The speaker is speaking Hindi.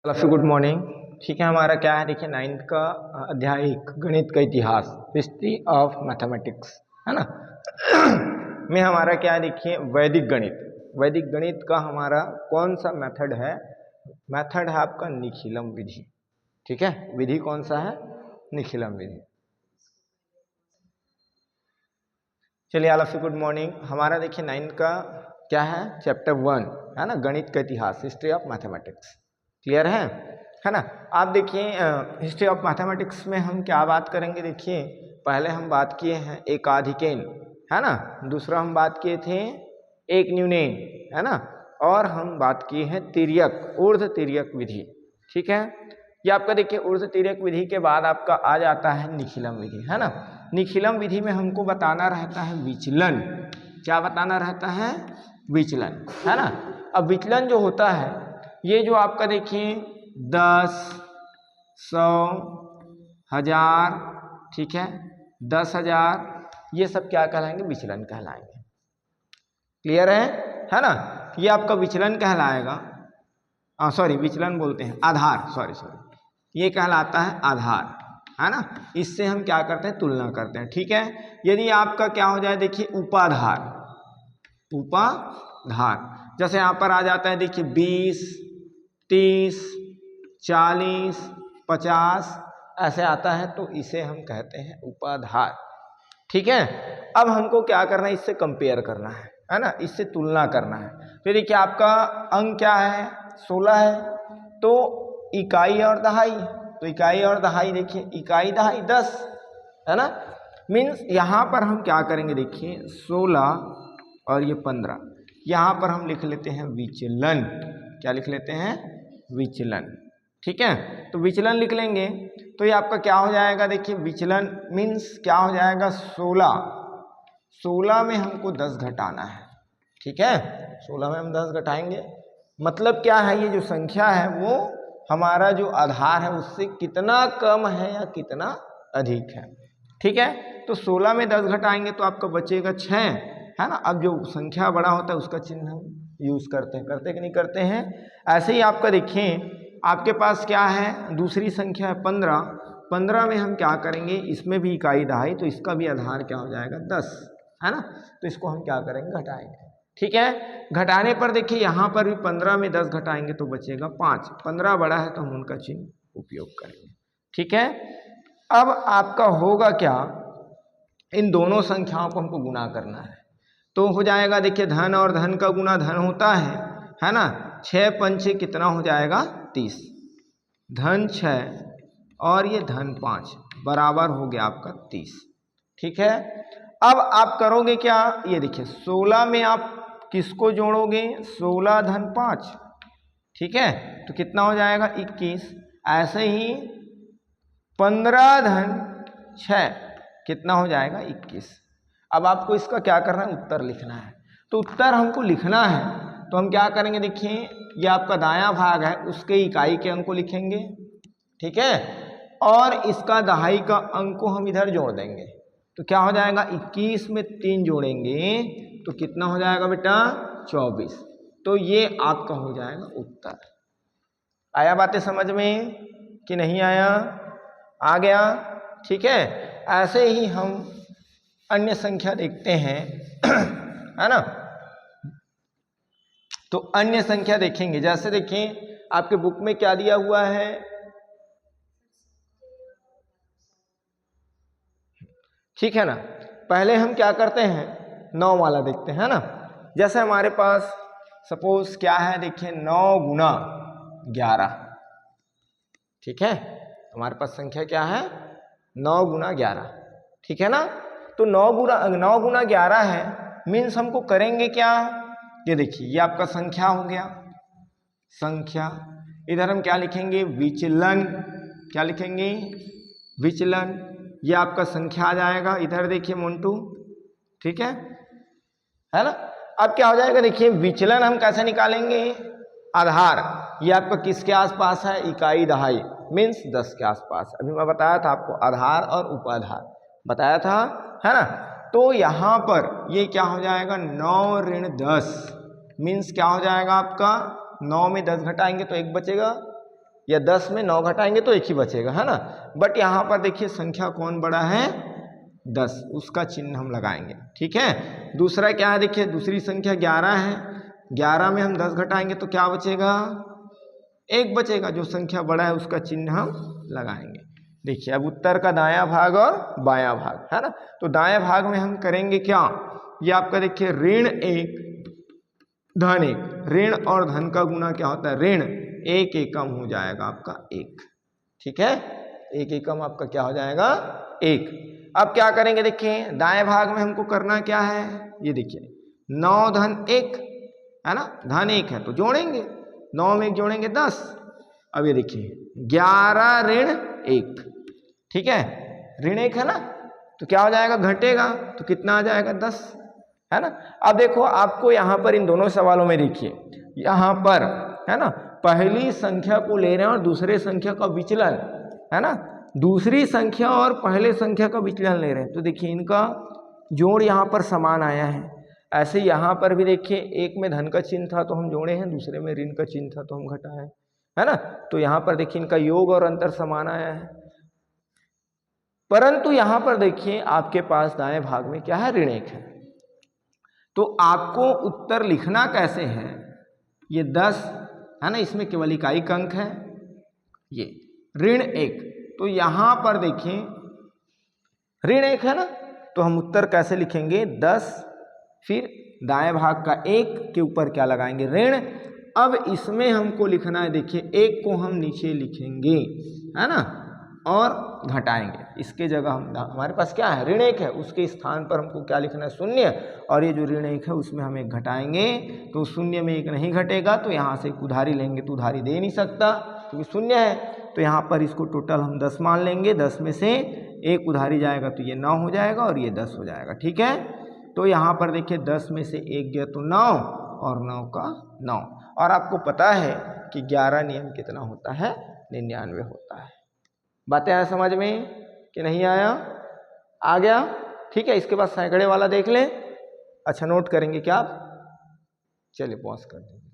Good morning. ठीक है, हमारा क्या है देखिए 9th का अध्याय 1 गणित का इतिहास, हिस्ट्री ऑफ मैथमेटिक्स, है ना। में हमारा क्या है देखिए वैदिक गणित। वैदिक गणित का हमारा कौन सा मेथड है? मेथड है आपका निखिलम विधि। ठीक है, विधि कौन सा है? निखिलम विधि। चलिए all of you good morning. हमारा देखिए 9th का क्या है चैप्टर 1 है ना, गणित का इतिहास, हिस्ट्री ऑफ मैथमेटिक्स। क्लियर है ना। आप देखिए हिस्ट्री ऑफ मैथमेटिक्स में हम क्या बात करेंगे देखिए, पहले हम बात किए हैं एकाधिकेन, है ना। दूसरा हम बात किए थे एक न्यूनेन, है ना। और हम बात किए हैं तिर्यक, ऊर्ध्व तिर्यक विधि। ठीक है, ये आपका देखिए ऊर्ध्व तिर्यक विधि के बाद आपका आ जाता है निखिलम विधि, है ना। निखिलम विधि में हमको बताना रहता है विचलन। क्या बताना रहता है? विचलन, है ना। अब विचलन जो होता है, ये जो आपका देखिए 10, 100, 1000, ठीक है, 10,000, ये सब क्या कहलाएंगे? विचलन कहलाएंगे। क्लियर है ना। ये आपका विचलन कहलाएगा, सॉरी विचलन बोलते हैं आधार, सॉरी ये कहलाता है आधार, है ना। इससे हम क्या करते हैं? तुलना करते हैं। ठीक है, यदि आपका क्या हो जाए देखिए उपाधार, जैसे यहाँ पर आ जाता है देखिए 20, 30, 40, 50 ऐसे आता है, तो इसे हम कहते हैं उपाधार। ठीक है, अब हमको क्या करना है? इससे कंपेयर करना है ना, इससे तुलना करना है। तो देखिए आपका अंक क्या है? 16 है, तो इकाई और दहाई, तो इकाई और दहाई देखिए, इकाई दहाई 10, है ना। मीन्स यहाँ पर हम क्या करेंगे देखिए 16 और ये 15, यहाँ पर हम लिख लेते हैं विचलन। क्या लिख लेते हैं? विचलन। ठीक है, तो विचलन लिख लेंगे तो ये आपका क्या हो जाएगा देखिए, विचलन मीन्स क्या हो जाएगा 16 में हमको 10 घटाना है। ठीक है, 16 में हम 10 घटाएंगे, मतलब क्या है, ये जो संख्या है वो हमारा जो आधार है उससे कितना कम है या कितना अधिक है। ठीक है, तो 16 में 10 घटाएंगे तो आपका बचेगा 6, है ना। अब जो संख्या बड़ा होता है उसका चिन्ह हम यूज करते कि नहीं करते हैं। ऐसे ही आपका देखिए आपके पास क्या है, दूसरी संख्या है 15 में हम क्या करेंगे, इसमें भी इकाई दहाई, तो इसका भी आधार क्या हो जाएगा 10, है ना। तो इसको हम क्या करेंगे? घटाएंगे। ठीक है, घटाने पर देखिए यहाँ पर भी 15 में 10 घटाएंगे तो बचेगा 5। 15 बड़ा है तो हम उनका चिन्ह उपयोग करेंगे। ठीक है, अब आपका होगा क्या, इन दोनों संख्याओं को हमको गुना करना है, तो हो जाएगा देखिए धन और धन का गुना धन होता है ना। 6 पंचे कितना हो जाएगा? 30। धन 6 और ये धन 5 बराबर हो गया आपका 30। ठीक है, अब आप करोगे क्या, ये देखिए 16 में आप किसको जोड़ोगे? 16 धन 5, ठीक है, तो कितना हो जाएगा? 21। ऐसे ही 15 धन 6 कितना हो जाएगा? 21। अब आपको इसका क्या करना है? उत्तर लिखना है। तो उत्तर हमको लिखना है तो हम क्या करेंगे देखिए, ये आपका दायां भाग है, उसके इकाई के अंक को लिखेंगे, ठीक है, और इसका दहाई का अंक को हम इधर जोड़ देंगे, तो क्या हो जाएगा? 21 में 3 जोड़ेंगे तो कितना हो जाएगा बेटा? 24। तो ये आपका हो जाएगा उत्तर। आया बातें समझ में कि नहीं आया? आ गया। ठीक है, ऐसे ही हम अन्य संख्या देखते हैं है ना। तो अन्य संख्या देखेंगे, जैसे देखें आपके बुक में क्या दिया हुआ है, ठीक है ना। पहले हम क्या करते हैं? 9 वाला देखते हैं ना। जैसे हमारे पास सपोज क्या है देखिए 9 गुना 11, ठीक है, हमारे पास संख्या क्या है? 9 गुना 11, ठीक है ना। तो 9 गुना 11 है, मीन्स हमको करेंगे क्या, ये देखिए ये आपका संख्या हो गया, संख्या, इधर हम क्या लिखेंगे? विचलन। क्या लिखेंगे? विचलन। ये आपका संख्या आ जाएगा, इधर देखिए मोन्टू, ठीक है ना। अब क्या हो जाएगा देखिए, विचलन हम कैसे निकालेंगे? आधार, ये आपका किसके आसपास है? इकाई दहाई, मीन्स 10 के आसपास। अभी मैं बताया था आपको आधार और उपाधार बताया था, है ना। तो यहाँ पर ये क्या हो जाएगा? 9 ऋण 10, मीन्स क्या हो जाएगा आपका? 9 में 10 घटाएंगे तो 1 बचेगा, या 10 में 9 घटाएंगे तो एक ही बचेगा, है ना। बट यहाँ पर देखिए संख्या कौन बड़ा है, 10, उसका चिन्ह हम लगाएंगे, ठीक है। दूसरा क्या है, देखिए दूसरी संख्या 11 है, 11 में हम 10 घटाएंगे तो क्या बचेगा, 1 बचेगा, जो संख्या बड़ा है उसका चिन्ह हम लगाएंगे। देखिए अब उत्तर का दायां भाग और बायां भाग, है ना। तो दाएं भाग में हम करेंगे क्या, ये आपका देखिए ऋण 1 धन 1, ऋण और धन का गुना क्या होता है, ऋण, 1 एकम हो जाएगा आपका 1, ठीक है। 1 एकम आपका क्या हो जाएगा, 1। अब क्या करेंगे, देखिए दाएं भाग में हमको करना क्या है, ये देखिए 9 धन 1, है ना, धन 1 है तो जोड़ेंगे, 9 में 1 जोड़ेंगे 10। अब ये देखिए 11 ऋण 1, ठीक है, ऋण 1 है ना, तो क्या हो जाएगा, घटेगा तो कितना आ जाएगा, 10, है ना। अब देखो आपको यहाँ पर इन दोनों सवालों में देखिए, यहाँ पर है ना पहली संख्या को ले रहे हैं और दूसरे संख्या का विचलन, है ना, दूसरी संख्या और पहले संख्या का विचलन ले रहे हैं, तो देखिए इनका जोड़ यहाँ पर समान आया है। ऐसे यहाँ पर भी देखिए एक में धन का चिन्ह था तो हम जोड़े हैं, दूसरे में ऋण का चिन्ह था तो हम घटाए हैं, है ना। तो यहाँ पर देखिए इनका योग और अंतर समान आया है, परंतु यहाँ पर देखिए आपके पास दाएं भाग में क्या है, ऋण 1 है। तो आपको उत्तर लिखना कैसे है, ये 10 है ना, इसमें केवल इकाई अंक है, ये ऋण 1, तो यहां पर देखिए ऋण 1 है ना, तो हम उत्तर कैसे लिखेंगे, 10 फिर दाएं भाग का 1 के ऊपर क्या लगाएंगे, ऋण। अब इसमें हमको लिखना है, देखिए 1 को हम नीचे लिखेंगे, है ना, और घटाएंगे, इसके जगह हम हमारे पास क्या है, ऋण 1 है, उसके स्थान पर हमको क्या लिखना है, 0, और ये जो ऋण 1 है उसमें हम 1 घटाएंगे, तो 0 में 1 नहीं घटेगा, तो यहाँ से एक उधारी लेंगे तो उधारी दे नहीं सकता क्योंकि 0 है, तो यहाँ पर इसको टोटल हम 10 मान लेंगे, 10 में से 1 उधारी जाएगा तो ये 9 हो जाएगा और ये 10 हो जाएगा, ठीक है। तो यहाँ पर देखिए 10 में से 1 गया तो 9 और 9 का 9, और आपको पता है कि 11 नियम कितना होता है, 99 होता है। बातें आया समझ में कि नहीं आया, आ गया, ठीक है। इसके बाद सैकड़े वाला देख लें, अच्छा नोट करेंगे क्या आप, चलिए पॉज कर दें।